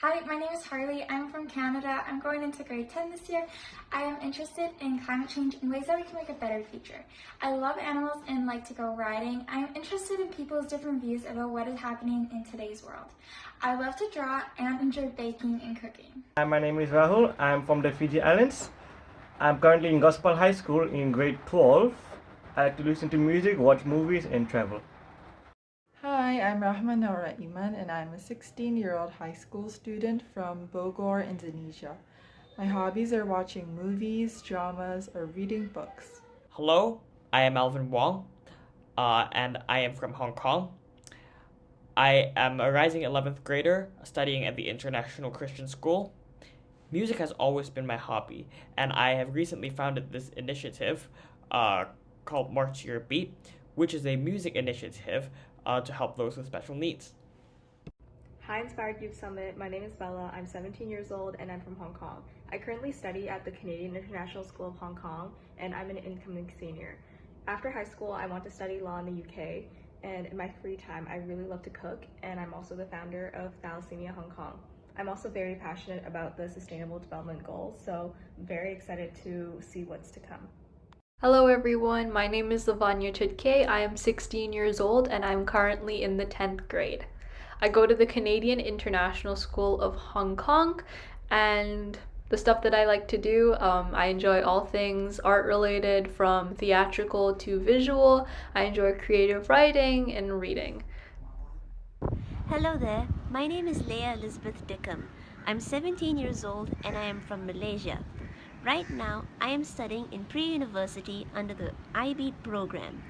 Hi, my name is Harli. I'm from Canada. I'm going into grade 10 this year. I am interested in climate change and ways that we can make a better future. I love animals and like to go riding. I am interested in people's different views about what is happening in today's world. I love to draw and enjoy baking and cooking. Hi, my name is Rahul. I'm from the Fiji Islands. I'm currently in Gospel High School in grade 12. I like to listen to music, watch movies, and travel. Hi, I'm Rahma Naura Iman, and I'm a 16-year-old high school student from Bogor, Indonesia. My hobbies are watching movies, dramas, or reading books. Hello, I am Alvin Wong, and I am from Hong Kong. I am a rising 11th grader studying at the International Christian School. Music has always been my hobby, and I have recently founded this initiative called March to Your Beat, which is a music initiative to help those with special needs. Hi, Inspired Youth Summit. My name is Bella. I'm 17 years old and I'm from Hong Kong. I currently study at the Canadian International School of Hong Kong and I'm an incoming senior. After high school, I want to study law in the UK, and in my free time, I really love to cook, and I'm also the founder of Thalassemia Hong Kong. I'm also very passionate about the Sustainable Development Goals, so I'm very excited to see what's to come. Hello everyone, my name is Lavanya Chutke. I am 16 years old and I'm currently in the 10th grade. I go to the Canadian International School of Hong Kong, and the stuff that I like to do, I enjoy all things art related, from theatrical to visual. I enjoy creative writing and reading. Hello there, my name is Leah Elizabeth Dicom. I'm 17 years old and I am from Malaysia. Right now, I am studying in pre-university under the IB program.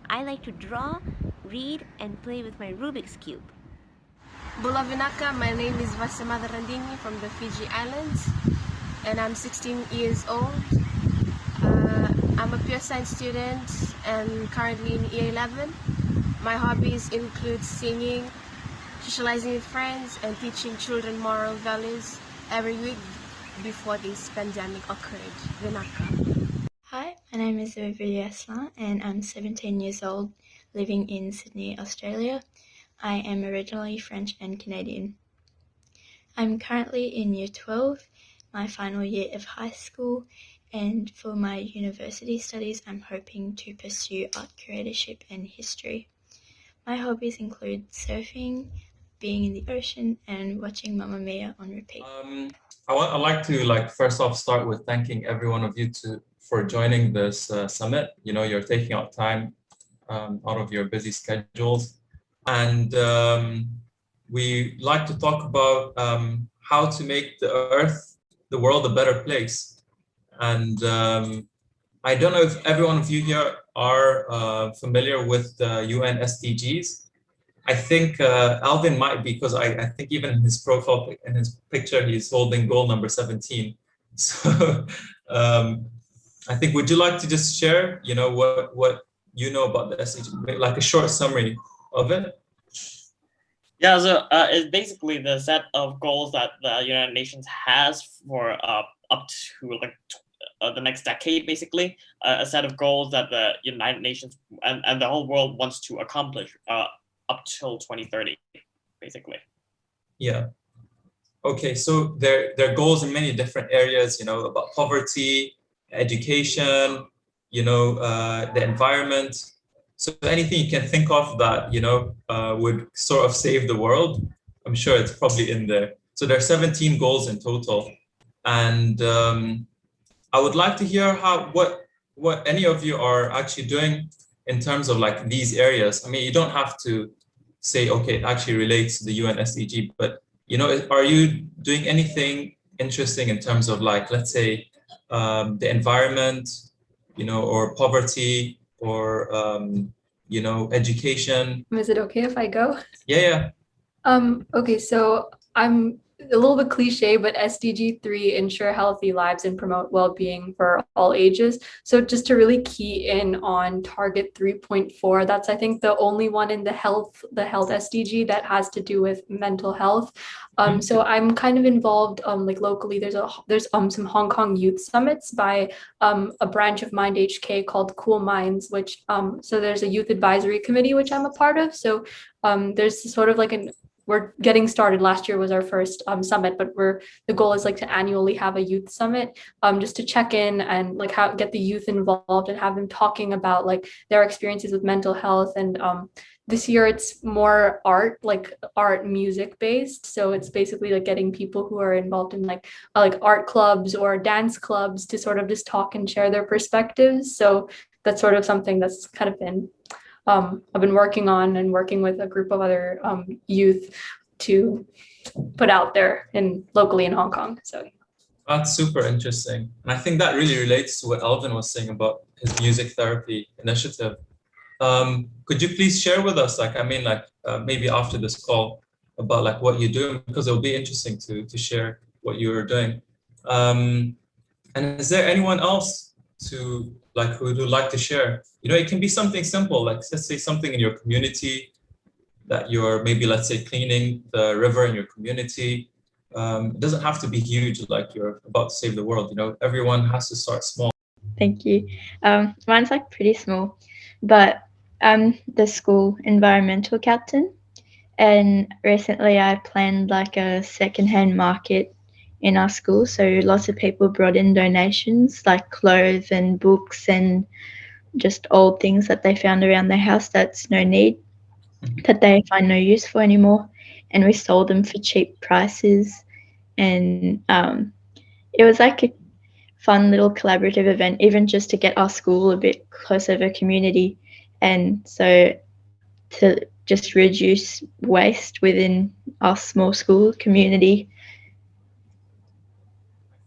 I like to draw, read, and play with my Rubik's Cube. Bulavinaka, my name is Vasemaca from the Fiji Islands, and I'm 16 years old. I'm a pure science student and currently in year 11. My hobbies include singing, socializing with friends, and teaching children moral values every week before this pandemic occurred. Vinaka. Hi, my name is Zoe Beaulieuasselin and I'm 17 years old, living in Sydney, Australia. I am originally French and Canadian. I'm currently in year 12, my final year of high school, and for my university studies I'm hoping to pursue art curatorship and history. My hobbies include surfing, being in the ocean, and watching Mamma Mia on repeat. I'd like to first off start with thanking every one of you for joining this summit. You know, you're taking out time out of your busy schedules, and we like to talk about how to make the world a better place. And I don't know if every one of you here are familiar with the UN SDGs. I think Alvin might be, because I think even in his profile, in his picture, he's holding goal number 17. So I think, would you like to just share, you know, what you know about the SDG, like a short summary of it? Yeah, so it's basically the set of goals that the United Nations has for up to the next decade, basically. A set of goals that the United Nations and the whole world wants to accomplish up till 2030, basically. Yeah. Okay, so there are goals in many different areas, you know, about poverty, education, you know, the environment. So anything you can think of that, you know, would sort of save the world, I'm sure it's probably in there. So there are 17 goals in total. And I would like to hear what any of you are actually doing in terms of like these areas. I mean, you don't have to say, okay, it actually relates to the UN SDG, but, you know, are you doing anything interesting in terms of, like, let's say, the environment, you know, or poverty, or, you know, education? Is it okay if I go? Yeah. Okay, so I'm a little bit cliche, but SDG 3, ensure healthy lives and promote well-being for all ages. So just to really key in on target 3.4, that's, I think, the only one in the health SDG that has to do with mental health. So I'm kind of involved, like locally, there's some Hong Kong youth summits by a branch of Mind HK called Cool Minds, which so there's a youth advisory committee which I'm a part of. So there's sort of like an we're getting started. Last year was our first summit, but the goal is like to annually have a youth summit, just to check in and like get the youth involved and have them talking about like their experiences with mental health. And this year it's more art music based. So it's basically like getting people who are involved in like art clubs or dance clubs to sort of just talk and share their perspectives. So that's sort of something that's kind of been I've been working on and working with a group of other youth to put out there locally in Hong Kong. So that's super interesting. And I think that really relates to what Alvin was saying about his music therapy initiative. Could you please share with us, maybe after this call, about like what you're doing, because it'll be interesting to share what you're doing. And is there anyone else who'd like to share? You know, it can be something simple, like let's say something in your community that you're maybe, let's say, cleaning the river in your community. It doesn't have to be huge, like you're about to save the world. You know, everyone has to start small. Thank you. Mine's like pretty small, but I'm the school environmental captain, and recently I planned like a secondhand market in our school. So lots of people brought in donations like clothes and books and just old things that they found around their house that's no need, that they find no use for anymore, and we sold them for cheap prices. And it was like a fun little collaborative event, even just to get our school a bit closer of a community, and so to just reduce waste within our small school community.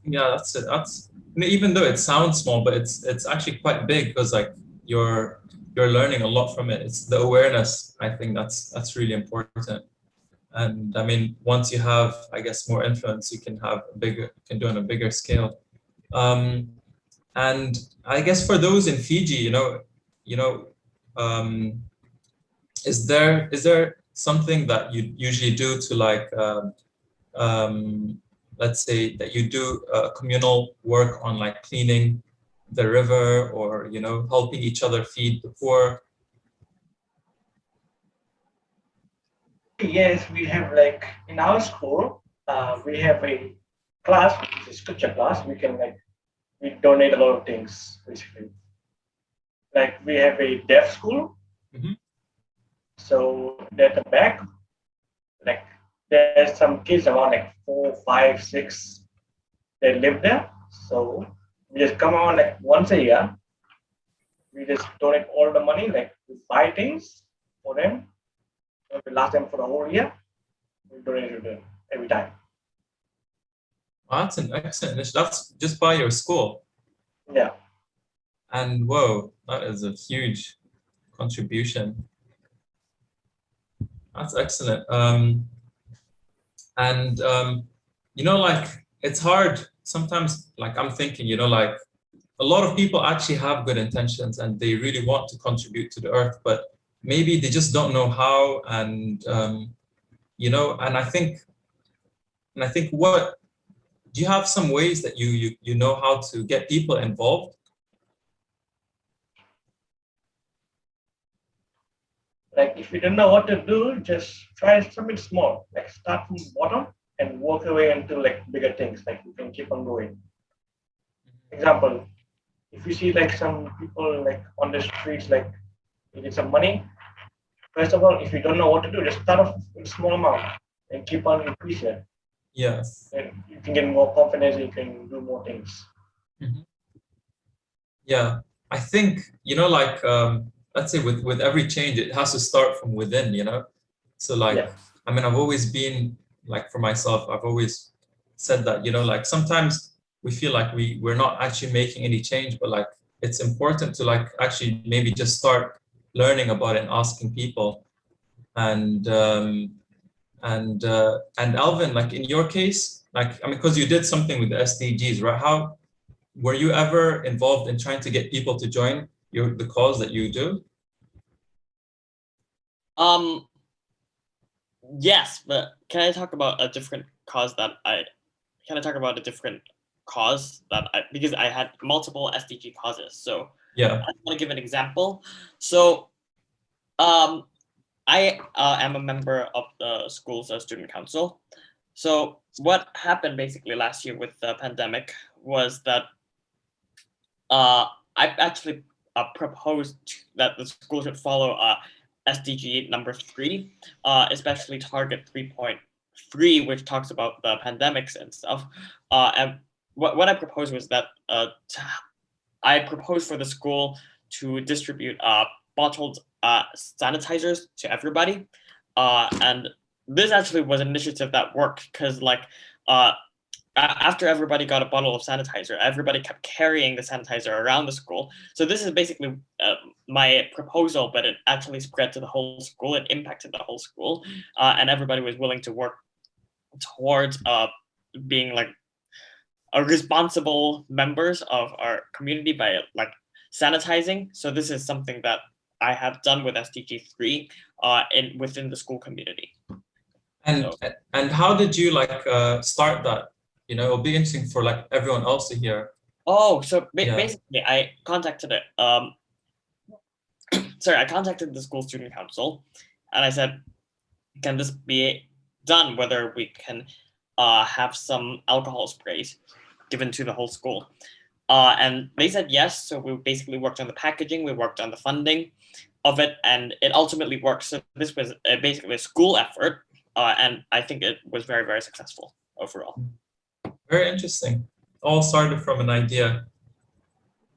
Yeah, that's it. That's, I mean, even though it sounds small, but it's actually quite big, because like you're learning a lot from it. It's the awareness. I think that's really important. And I mean, once you have, I guess, more influence, you can do on a bigger scale. And I guess for those in Fiji, is there something that you usually do to like, let's say that you do communal work on like cleaning the river, or helping each other feed the poor? Yes, we have like in our school, we have a class, which is scripture class. We donate a lot of things basically. Like we have a deaf school, so at the back, like there's some kids around like 4, 5, 6 that live there. So we just come on like once a year. We just donate all the money, like we buy things for them. We last them for the whole year. We donate to them every time. Wow, that's an excellent initiative. That's just by your school. Yeah. And whoa, that is a huge contribution. That's excellent. Like it's hard sometimes. Like I'm thinking, like a lot of people actually have good intentions and they really want to contribute to the earth, but maybe they just don't know how. And and I think what do you have some ways that you know how to get people involved? Like if you don't know what to do, just try something small. Like start from the bottom and work away into like bigger things. Like you can keep on going. Example, if you see like some people like on the streets, like you need some money. First of all, if you don't know what to do, just start off with a small amount and keep on increasing. Yes. And you can get more confidence. You can do more things. Yeah, I think let's say with every change, it has to start from within. So like, yeah. I mean, I've always been like, for myself, I've always said that like sometimes we feel like we're not actually making any change, but like it's important to like actually maybe just start learning about it and asking people. And Alvin, like in your case, like I mean, because you did something with the SDGs, right? How were you ever involved in trying to get people to join the cause that you do? Yes, but can I talk about a different cause because I had multiple SDG causes. So yeah, I want to give an example. So I am a member of the school's student council. So what happened basically last year with the pandemic was that I actually proposed that the school should follow SDG number 3, especially target 3.3, which talks about the pandemics and stuff. And what I proposed was that I proposed for the school to distribute bottled sanitizers to everybody. And this actually was an initiative that worked because like after everybody got a bottle of sanitizer, everybody kept carrying the sanitizer around the school. So this is basically my proposal, but it actually spread to the whole school. It impacted the whole school, and everybody was willing to work towards being like responsible members of our community by like sanitizing. So this is something that I have done with SDG 3 within the school community. And how did you like start that? You know, it'll be interesting for like everyone else to hear. Oh, so basically, I contacted it. I contacted the school student council, and I said, "Can this be done? Whether we can have some alcohol sprays given to the whole school?" And they said yes. So we basically worked on the packaging, we worked on the funding of it, and it ultimately worked. So this was basically a school effort, and I think it was very, very successful overall. Very interesting. All started from an idea,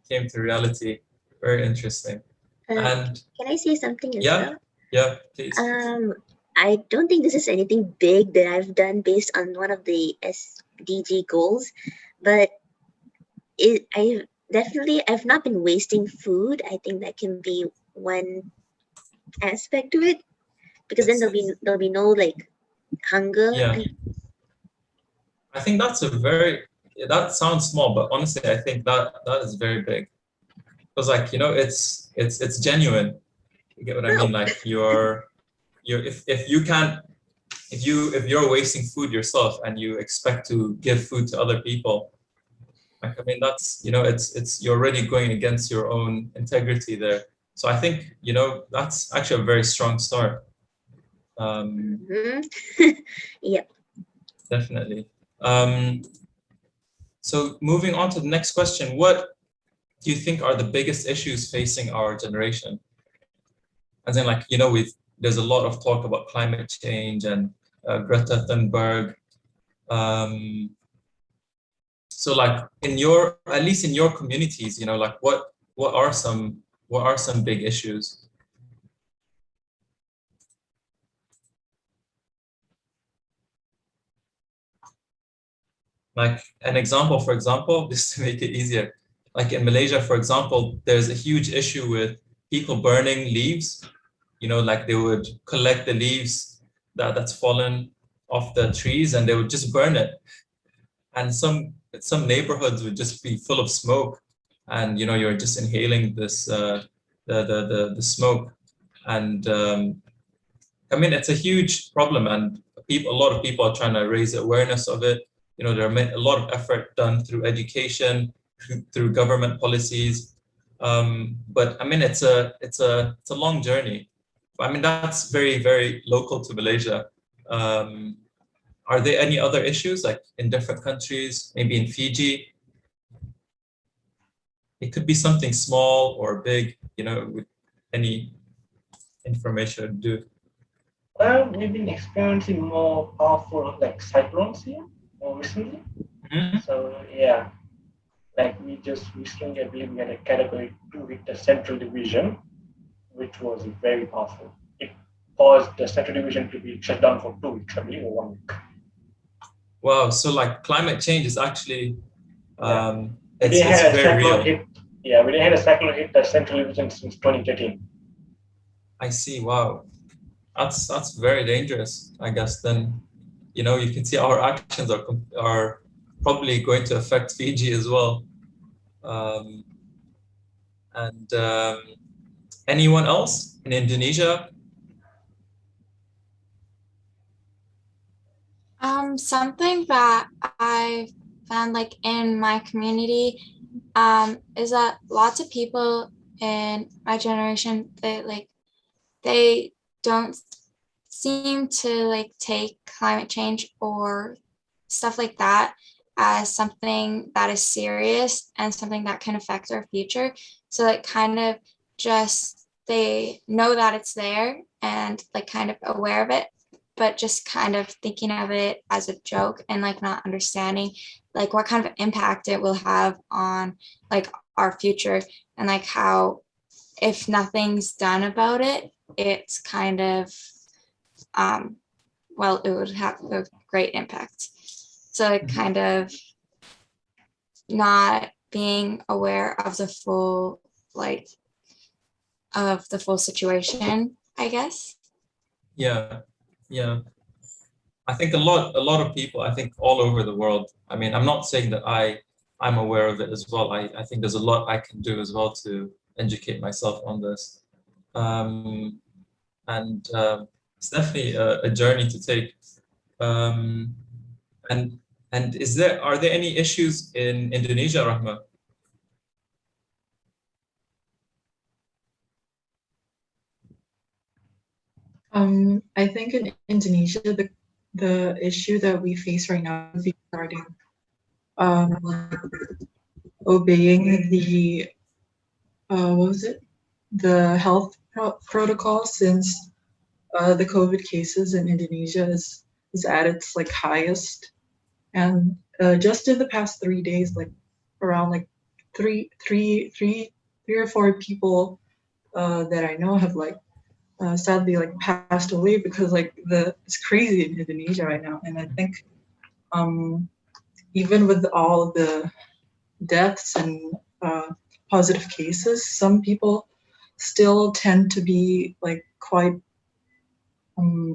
came to reality. Very interesting. And can I say something as yeah, well? Yeah, please. I don't think this is anything big that I've done based on one of the SDG goals, but I've not been wasting food. I think that can be one aspect to it, because then there'll be no like hunger. Yeah. I think that sounds small, but honestly, I think that is very big. Because like, you know, it's genuine. You get what I mean? Like if you're wasting food yourself and you expect to give food to other people, like, I mean, that's, you know, it's you're already going against your own integrity there. So I think, you know, that's actually a very strong start. Yep. Definitely. So moving on to the next question, what do you think are the biggest issues facing our generation? As in, like, you know, there's a lot of talk about climate change and Greta Thunberg. So like at least in your communities, you know, like what are some big issues? Like an example, for example, just to make it easier, like in Malaysia, for example, there's a huge issue with people burning leaves. You know, like they would collect the leaves that's fallen off the trees and they would just burn it. And some neighborhoods would just be full of smoke, and you know, you're just inhaling this the smoke. And I mean, it's a huge problem, and a lot of people are trying to raise awareness of it. You know, there are a lot of effort done through education, through government policies. But I mean, it's a long journey. I mean, that's very, very local to Malaysia. Are there any other issues like in different countries, maybe in Fiji? It could be something small or big, you know, with any information would do. Well, we've been experiencing more powerful like cyclones here more recently. Mm-hmm. So yeah, like we just recently, I believe we had a category 2 with the central division, which was very powerful. It caused the central division to be shut down for 2 weeks, I believe, or 1 week. Wow, so like climate change is actually it's very real. We didn't had a cyclone hit the central division since 2013. I see. Wow, that's very dangerous. I guess then, you know, you can see our actions are probably going to affect Fiji as well. Anyone else in Indonesia? Something that I found like in my community is that lots of people in my generation, they don't seem to like take climate change or stuff like that as something that is serious and something that can affect our future. So like kind of just they know that it's there and like kind of aware of it, but just kind of thinking of it as a joke and like not understanding like what kind of impact it will have on like our future and like how if nothing's done about it, it's kind of well, it would have a great impact. So like kind of not being aware of the full like of the full situation, I guess. Yeah, yeah. I think a lot of people, I think all over the world. I mean, I'm not saying that I'm aware of it as well. I think there's a lot I can do as well to educate myself on this. And it's definitely a journey to take. Um, and are there any issues in Indonesia, Rahma? I think in Indonesia, the issue that we face right now is regarding obeying the what was it? The health protocol, since the COVID cases in Indonesia is at its like highest, and just in the past 3 days, like around like three or four people that I know have like sadly like passed away because like it's crazy in Indonesia right now. And I think even with all the deaths and positive cases, some people still tend to be like quite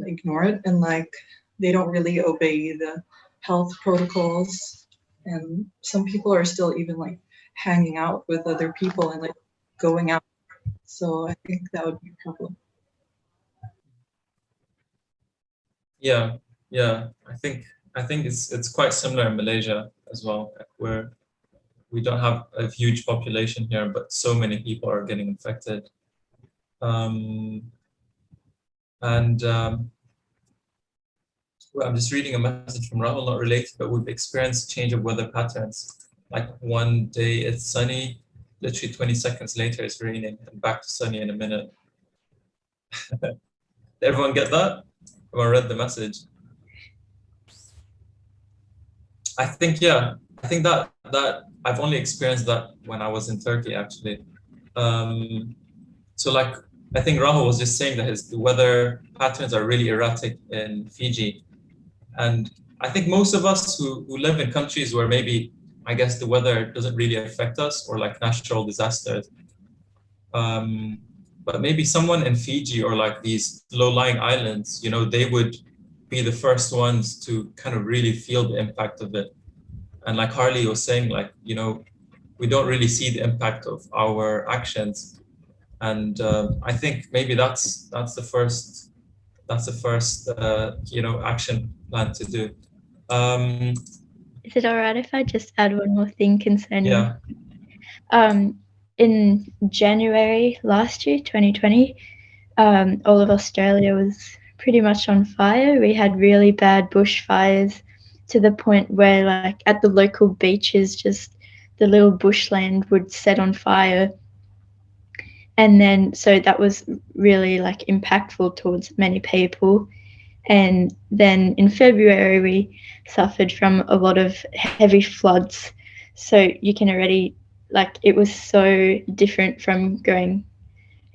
ignorant and like they don't really obey the health protocols, and some people are still even like hanging out with other people and like going out. So I think that would be a problem. Yeah, yeah. I think it's quite similar in Malaysia as well, where we don't have a huge population here, but so many people are getting infected. Well, I'm just reading a message from Rahul, not related, but we've experienced change of weather patterns. Like one day it's sunny, literally 20 seconds later it's raining, and back to sunny in a minute. Did everyone get that? Everyone read the message? I think that I've only experienced that when I was in Turkey, actually. So like I think Rahul was just saying that the weather patterns are really erratic in Fiji. And I think most of us who live in countries where maybe, I guess, the weather doesn't really affect us, or like natural disasters. But maybe someone in Fiji or like these low-lying islands, you know, they would be the first ones to kind of really feel the impact of it. And like Harli was saying, like, you know, we don't really see the impact of our actions. And I think maybe that's the first you know, action plan to do. Is it all right if I just add one more thing concerning? Yeah. In January last year, 2020, all of Australia was pretty much on fire. We had really bad bushfires to the point where, like, at the local beaches, just the little bushland would set on fire. And then, so that was really like impactful towards many people. And then in February, we suffered from a lot of heavy floods. So you can already, like, it was so different from going,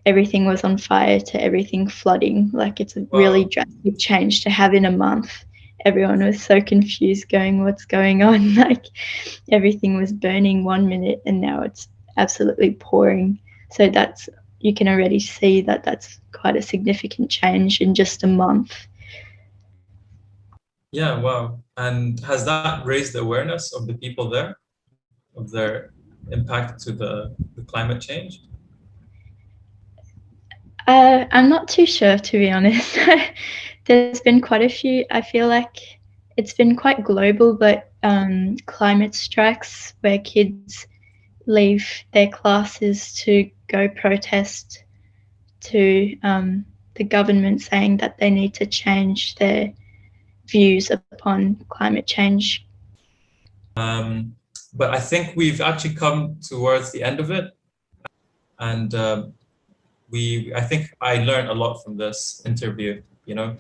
everything was on fire to everything flooding. Like, it's a really drastic change to have in a month. Everyone was so confused going, what's going on? Like, everything was burning 1 minute and now it's absolutely pouring. So you can already see that that's quite a significant change in just a month. Yeah, wow. And has that raised the awareness of the people there, of their impact to the climate change? I'm not too sure, to be honest. There's been quite a few. I feel like it's been quite global, but climate strikes where kids leave their classes to go protest to the government saying that they need to change their views upon climate change. But I think we've actually come towards the end of it. And I think I learned a lot from this interview, you know.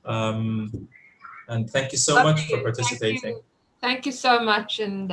And thank you so much for participating. Thank you so much. And